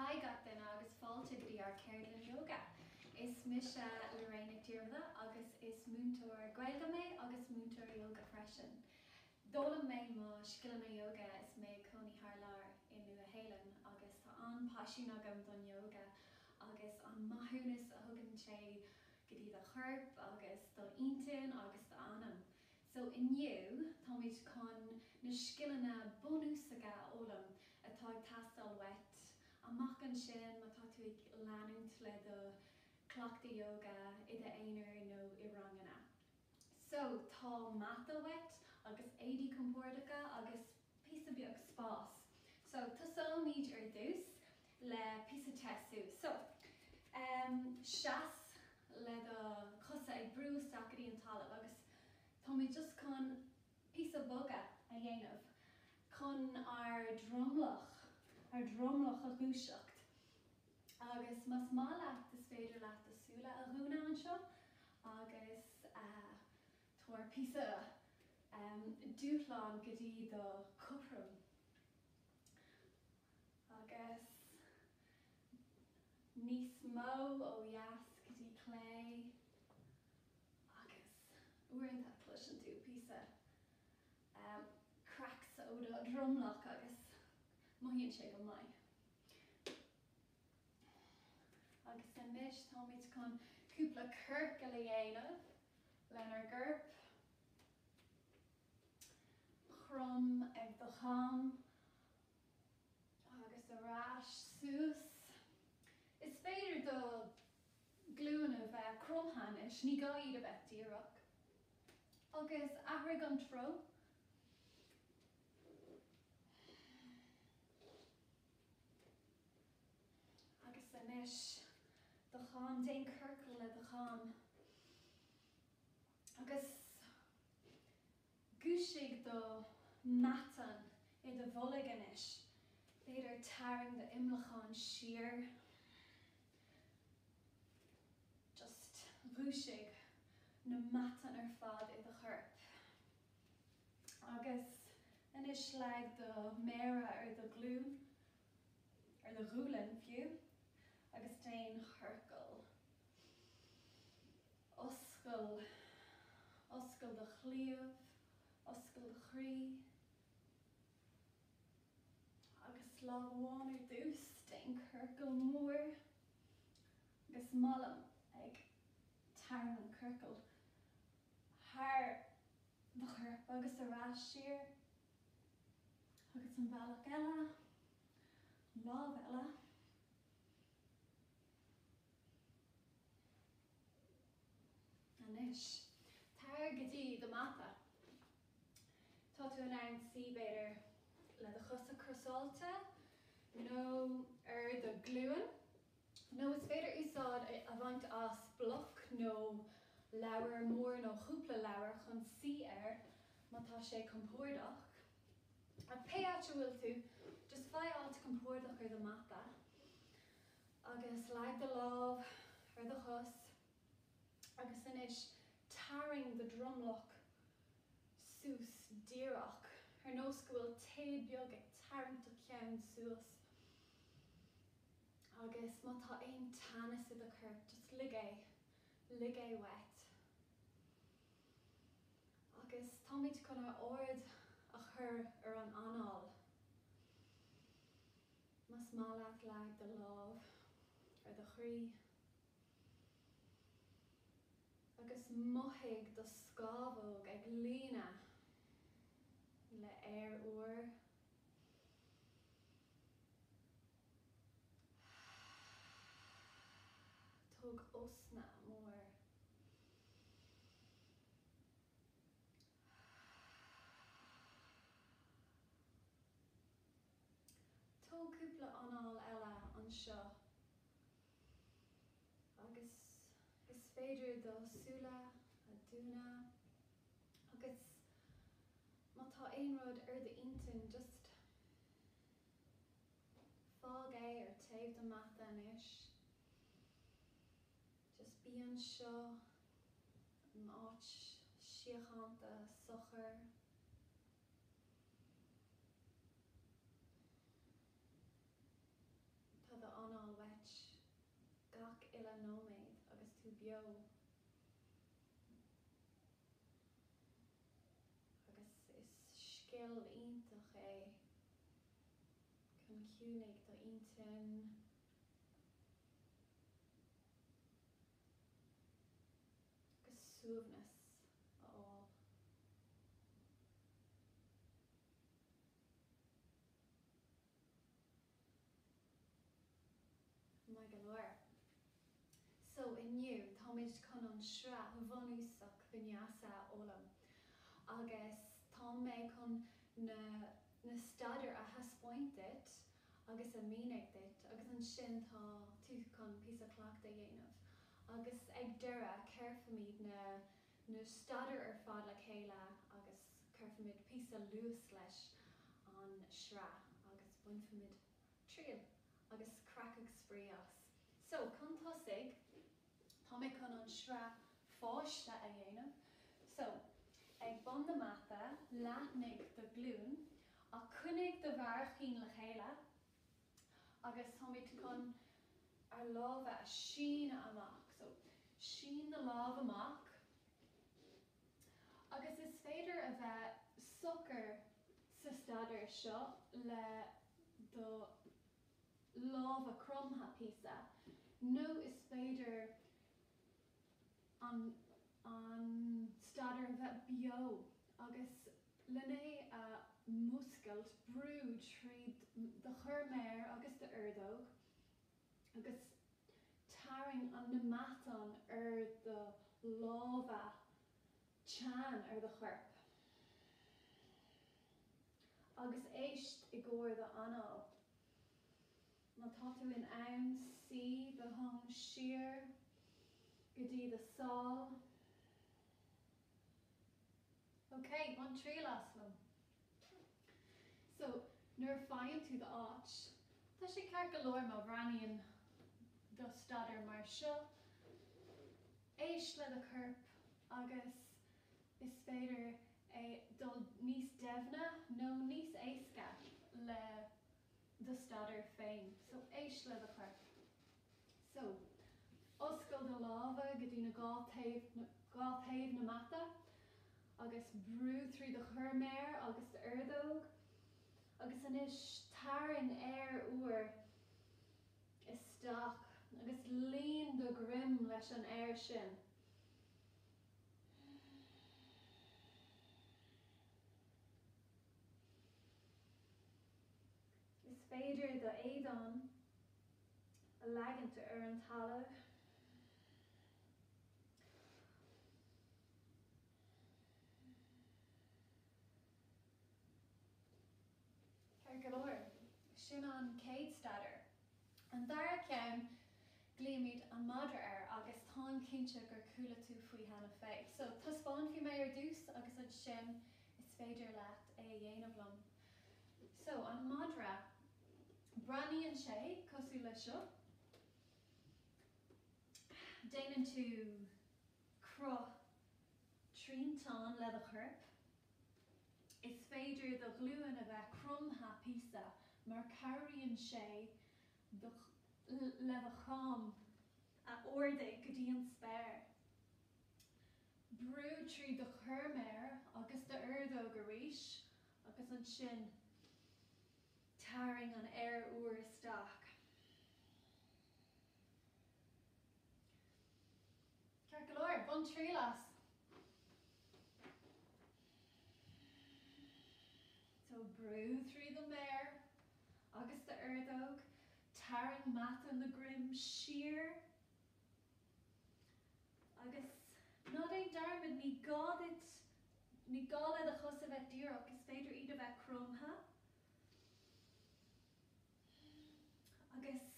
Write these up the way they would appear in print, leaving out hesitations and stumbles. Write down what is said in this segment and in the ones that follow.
Hai gatain agus fáilte go dtí ar Cairdeann Yoga. Is mis Lorraine Dearmha agus is múntóir Gaeilge mé agus múntóir yoga freisin. Dólam mé má scileanna yoga is mé Coney Harlar in Nua Héilean agus tá an pasisiún agam don yoga agus an maithúnas a thugann sé go dtí do chorp agus do intin agus do anam. So inniu, tá muid chun na scileanna bonúsacha ólam atá ag tastal wet amach an sin má tá tú ag leanúint le do cleachta yoga i do éonar nó i rangana. So tá mata wet agus éadí compórdacha agus píosa beag spás. So tá solmíid ar dús le píosa tesú. So seas le do cosa ag brúisteach í an talamh agus tá muid just chun píosa boga a dhéanamh chun ar dromlach a gúiseacht. Agus mas má leat is féidir leat asúla a rúna an seo agus tuair píosa dúchláán go dtí do cuprum. Agus níos mó ó dheas go dtí clé agus uaireanta pluisean tú píosa cracks ó do dromlach agus maithíonn sé go maith. Agus an mis tá muid chun cúpla curca le dhéanamh lenar gurp, chrum ag do cham agus arás suas. Is féidir do glúin a bheith crumthanis ní gá iad a bheith díreach. Agus ahraigh an tro. Agus anis do cham déon curcail le do cham. Agus gúisigh do matan i do bholig anis. Féidir tarring do imlachán siar. Just gúisigh na matan ar fad i do chorp. Agus anis leag do méra ar do glún ar do rúlan fiú. Agus déon chorcail. Oscail do chliamh, oscail do chrí. Agus lámháin ar dús déon chorcail mór. Agus malam ag tarn an chorcail. Thar do chorp agus arás siar. Agus an bhealach eile, lámh eile. Anis, tar go dtí do mata. Tá tú an ann síbéidir le do chosa crusáilte, nó ar do glúin. nó is féidir úsáid a bhaint as bloc nó leabhar mór nó chúpla leabhar chun si ar má tá sé compórdach. A pe áte bhfuil tú, just fáilte compórdach ar do mata. Agus leag do lámh ar do chos. Agus inis tarring the drumloch sús díreach. Ar nós go bhfuil taobh beag ag tarrant do ceann suas. Agus má tá aon tanas i do chorp, just lig é wet. Agus tá muid chun ar ord a chur ar an anáil. Mas má leat leag do lámh ar do chrí. Agus mothig do scábhóg ag lína le air uair. Tug osna mór. Tug cúpla anáil eile an seo. Agus is féidir do súla a dúna. Agus má tá aon rud ar do intin just fág é ar taobh do mata anis. Just bí an seo an áit siochananta sochar. Tá do bio. Agus is skill ítach é chun cúnig do intin agus suamhnas all. My galore. So inniu táid chun an sra bhunúsach vinyasa ólam. Agus tá mé chun na staidir a haspóintit agus a mínig dit agus an sin tá tú chun píosa cleachta dhéanamh. Agus ag deireadh ceirfimid na staidir ar fad le chéile agus ceirfimid píosa luas leis an sra agus buinfimid tríal agus cracach sprías. So chun tosig tá mé chun an sra fáiste a dhéanamh. So ag bun na mata leatnig do glún a chunig do bharachín le chéile agus thoid chun ar lábha a síne amach. So sín na lábh amach agus is féidir a bheith sucr sa staidir seo le do lábha crumtha píosa. No is féidir an staidir a bheith bio agus lené a muscailt brú tríd de churméir agus de ardóg agus taring an na matan ar de lábha tean ar de chorp. Agus éist I gcóir de anál. Má tá tú in ann si de hung siar go dtí de sál. Okay, one trí laslam. So, nuair fáinne tú de áit, tá sé ceart go leor má bhreaníonn do staidir mar seo, éist le do chorp agus is féidir é dul níos deimhne nó níos éasca le do staidir féin. So éist le do chorp. So, oscail do lábha go dtí na gá taobh na mata agus brú trí do churméir agus de ardóg agus anis tairn air uair isteach agus líon do grim leis an air sin. Is féidir do éadán a leaganta ar an talamh. Galore, sin an céad staidir. An dara ceann glíomid an madra agus tá cinnte gur coolla tú faoi hena féin. So taspáin fi mé ar dús agus an sin is féidir leat é dhéanamh liom. So an madra, braníonn sé cosú le seo. Déanann tú cruth tríntáin le do chorp. Is féidir do glúin a bheith crumtha píosa mar cairíonn sé le do cham a ordaigh go dtí an spéir. Brú trí do churméir agus de ardóg arís agus an sin taring an air uair isteach. Ceart go leor, bun trí las. So brú trí do méir agus de ardóg, taring mata na grim siar agus ná é darmid ní gála a chus a bheith díreach is féidir iad a bheith crumtha agus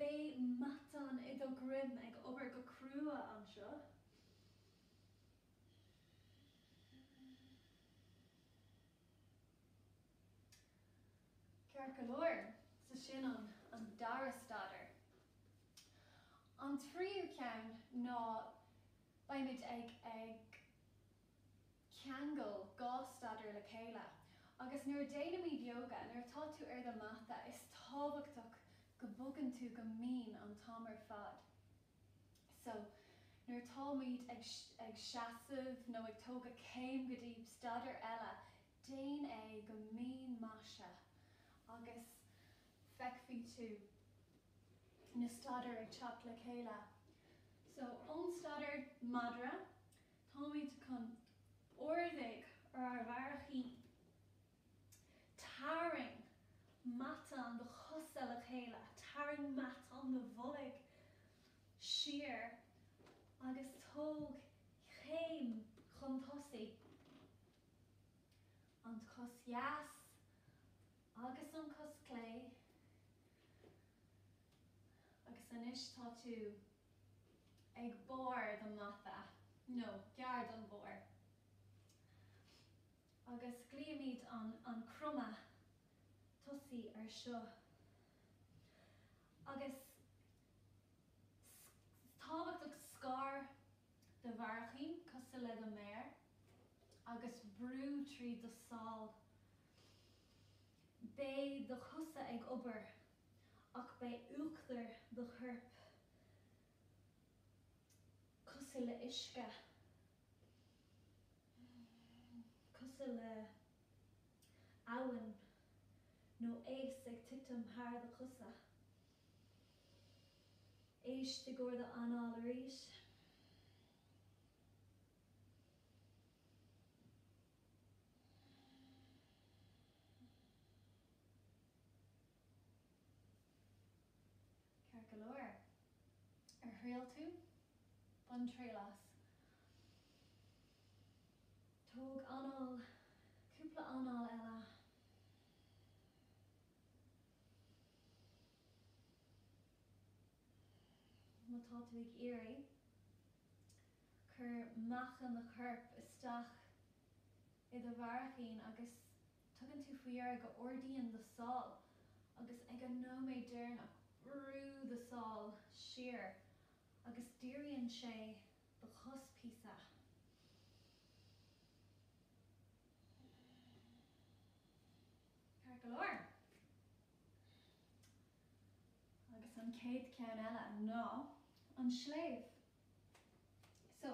bé matan I do grim ag obair go crua an seo. Ceart go leor sa sin an dara staidir. An tríú ceann ná baimid ag ceangal gá staidir le chéile. Agus nuair déanamid yoga, nuair tá tú ar do mata, is tábhachtach go bogann tú go mín an tamar fad. So, nuair táimid ag seasamh nó ag tóga céim go dtí stadar eile, déan é go mín maise agus feicfí tú na stadar ag teacht le chéile. So, ón stadar Madra, táimid chun ordaigh ar bharachí taring matan de chusa le chéile, taring matan de bholig siar agus tóg chéim chun tosaí. An cos jas agus an cos clé agus anis tá tú ag bór do matha, no, geard an bór. Agus glíomid an cruma tosaí ar seo. Agus tábhachtach scar de bharachí cosa le do méir agus brú trí do sál. Bé do chusa ag obair ach bé uachtar do churp. Cosa le isce. Cosa le abhainn nó éis ag titim thar do chusa. Éis de gcóir do anáil arís. Ceart go leor. Ar thriail tú, bun trélas. Tóg anáil, cúpla anáil eile. Má tá tú ag éirí, chur machchan na chorp isteach i do bharachín agus tugann tú faoiar go ordaíonn do sál agus ag an nóméid déarnach brú do sál siar agus díríonn sé do chos písa. Ceart go leor. Agus an céad ceann eile ná an sléibh. So,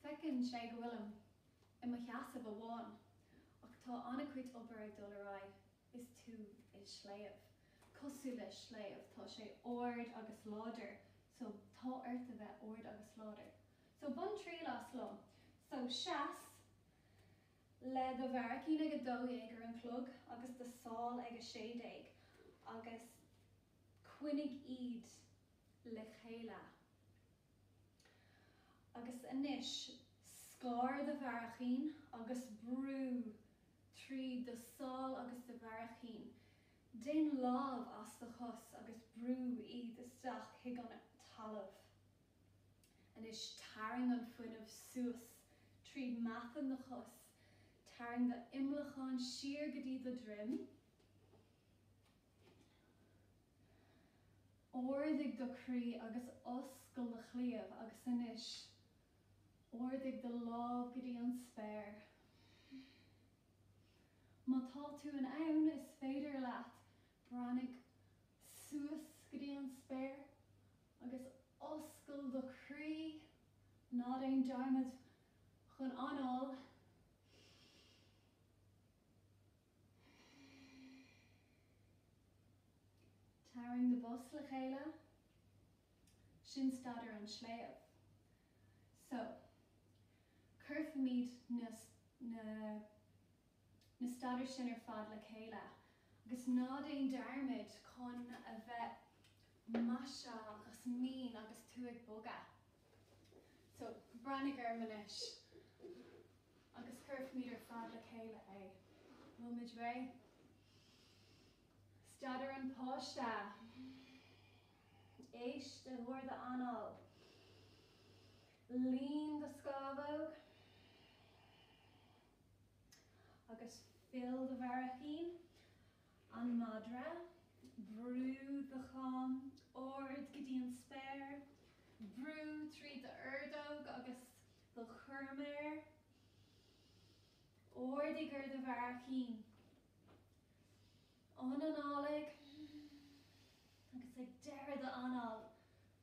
feiceann sé go bhfuilm I mo cheasamh amháin ach tá anna cuid obair ag dul ará is tú is sléibh. Cosú le sléibh tá sé ord agus láidir, so tá orta bheith ord agus láidir. So bun trélas lom. So seas le do bharachín ag a 2 ag ar an clog agus do sál ag a 6 ag agus cuinnig iad le chéile. Agus anis scar do bharachín agus brú trí do sál agus do bharachín. Déan lámh as do chus agus brú iad isteach chuig an talamh. Anis taring an fuinmh suas tríd mathan do chus, taring do imlachán siar go dtí do drim, ordaigh do crí agus oscail do chliamh agus anis ordaigh do lámh go dtí an spéir. Má tá tú an ann is féidir leat brannig suas go dtí an spéir agus oscail do crí ná éon dearmad chun anáil. Taring de bus le chéile, sin stadar an sléibh. So, curfamid na stadar sin ar fad le chéile, agus ná éon dearmid chun a bheith maise agus mín agus tú ag boga. So, brannig manis agus curfamid ar fad le chéile é. Muid ré. Stadar an páiste, éis de bhuair de anáil, lín do scabhóg, agus fill de bharachín, an madra, brú de cham, ord go dtí an spéir, brú trí de urdóg agus do churméir, ordaigh ar de bharachín, an análaigh, agus ag deire do anáil,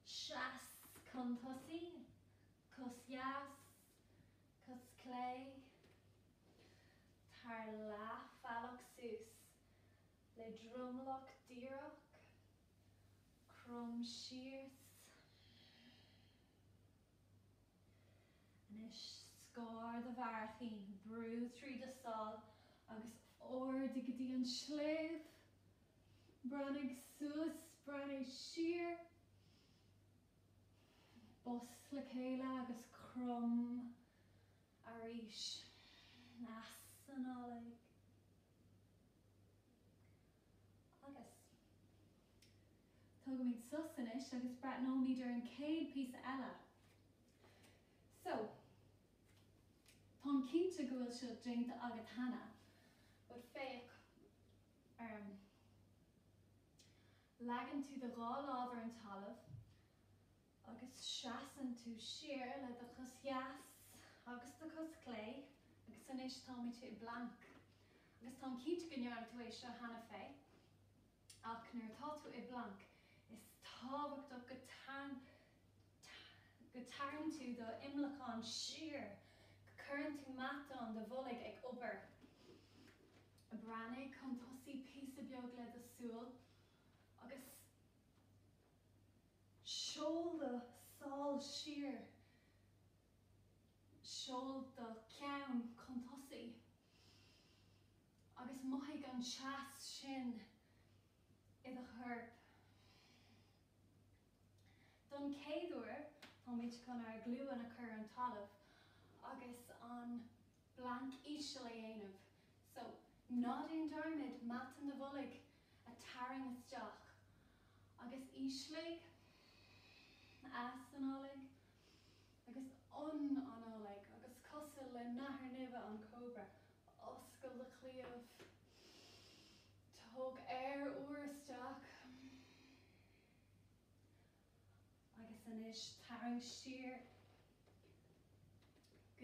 seas Contussi, Cusjas, Cusclay, Tar la Falloch Sus, Le Drumloch Dirach, Crum Shears, and Scar the Varthin, Brew Tree de Sol, agus Ordigdi and Slave, Brannig Sus, Brannig Shear, Bus Lacela, agus Crum Arish, Nasanalig, agus Tugmid Sussanish, agus Bratnomi during Cade Piece Ella. So, Tom Kinta Gul should drink the Agatana, but fake lagan to the Gall over and Talav, August Shassan to sheer like the Cusjas, August the Cusclay, August Anish Tommy to blank, August Tom Kinta Gunyar to a Shahana Fay, Akner thought to a blank, is Tavok of Gatan to the Imlacon sheer. Current mat on the volig ag uber. A brane contussi piece of yogle the soul. Agus shoal the sol sheer. Shoal the clown contussi. Agus mohig an chas shin I the herb. Dun Cadur, on which con our glue and a current olive. Agus on blank Ishalayanov. So, nodding Dermid, mat in the volig, a tarring a stock. Agus Ishlig, Asanolig, agus Anolig, agus Cussil and Naharniva on Cobra, Oscar the Cleov, Tog air or stock. Agus Anish tarring sheer.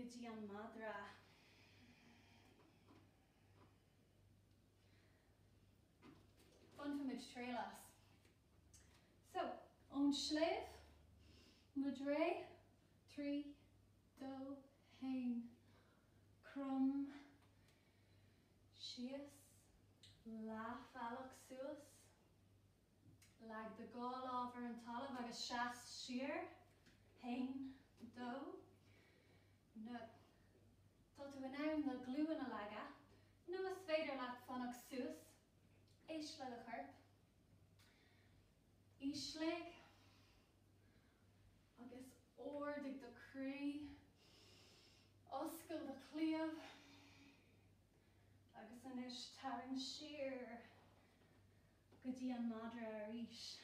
Gujian Madra. Fun from which trailas. So, on Slave, Madre, Tree, Do, Hain, Crum, Shias, La Falloch Suas, Lag the Gall over and Talav, agus Shas Sheer, Hain, Do. No. Tot we now the glue in a laga. No is vader lat phonic sus. Ishla the herp. Ishleg. Agus ordig the cree. Oskel the cleave. Agus anish taring sheer. Gudian madra arish.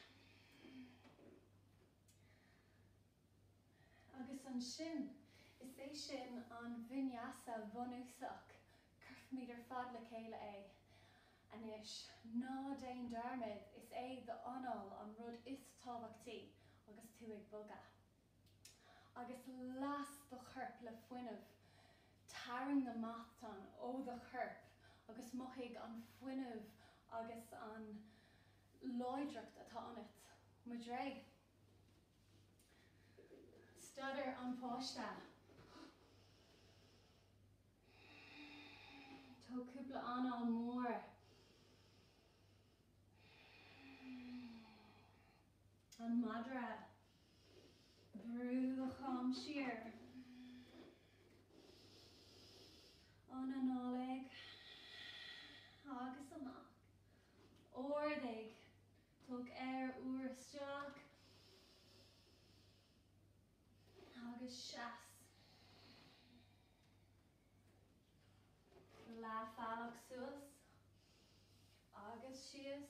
Agus an shin. Station on Vinyasa Vonusuk, Kurfmeter Fadla Kayla A. Anish, no Dane Dermid, is A the Onol on Rud Is Tovakti, August Tuig Buga. August last the herp le Fwinov, tarring the Mathon, O the herp, August Mohig on Fwinov, August on Loydruck at on it, Madre. Stutter on Poshta. Tokubla on more. On Madra. Brew the Chom Sheer. On an Oleg. Agus amach. Ordig. Tok air ur stock. Agus Shas. La Falloch Sus, Agus Shias,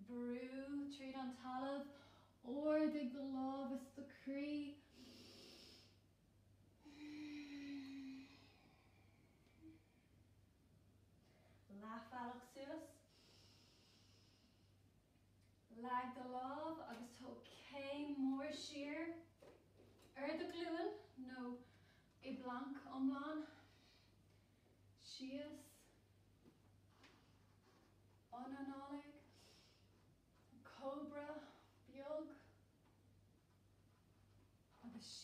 Brew, Treat on Talav, Ordig the Love is the Cree. La Falloch Sus, Lag the Love, Agus Tokay more sheer. The gluin, no. A blank omlan, Shias, Onanolig, Cobra, Biog,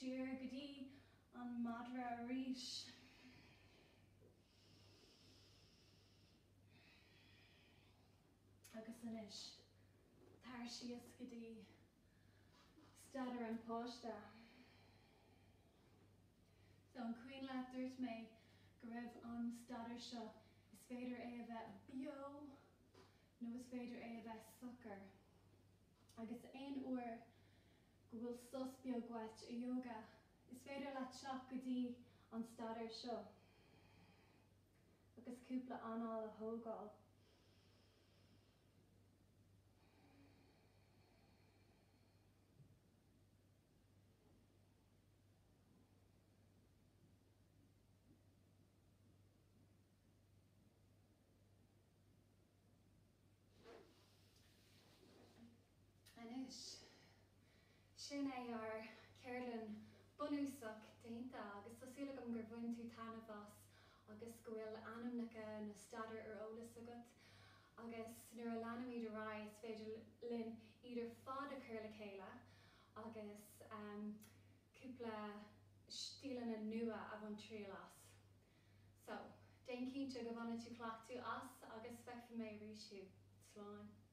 tír go dtí an madra arís. Agus inis tar sios go dtí stadar an páiste. So an cuioin leat dúirt mé go raibh an stadar seo is féidir é a bheith bio nó is féidir é a bheith sucr. Agus aon uair go bhfuil sus beag gait a yoga is féidir leat seach go dtí an stadar seo. Agus cúpla anáil a thógáil. Anis sin é ar ceirlinn bunúsach déanta agus tásúla gom gur bhain tú tanamhas agus go bhfuil ainmneacha na stadar ar eolas agat agus nuair a leanam iad ará is féidir linn idir fád a chur le chéile agus cúpla stílanna nua a bhain triail as. So, déan cinnte go bhana tú clachtú as agus feicfí mé ríisiú. Sláinte.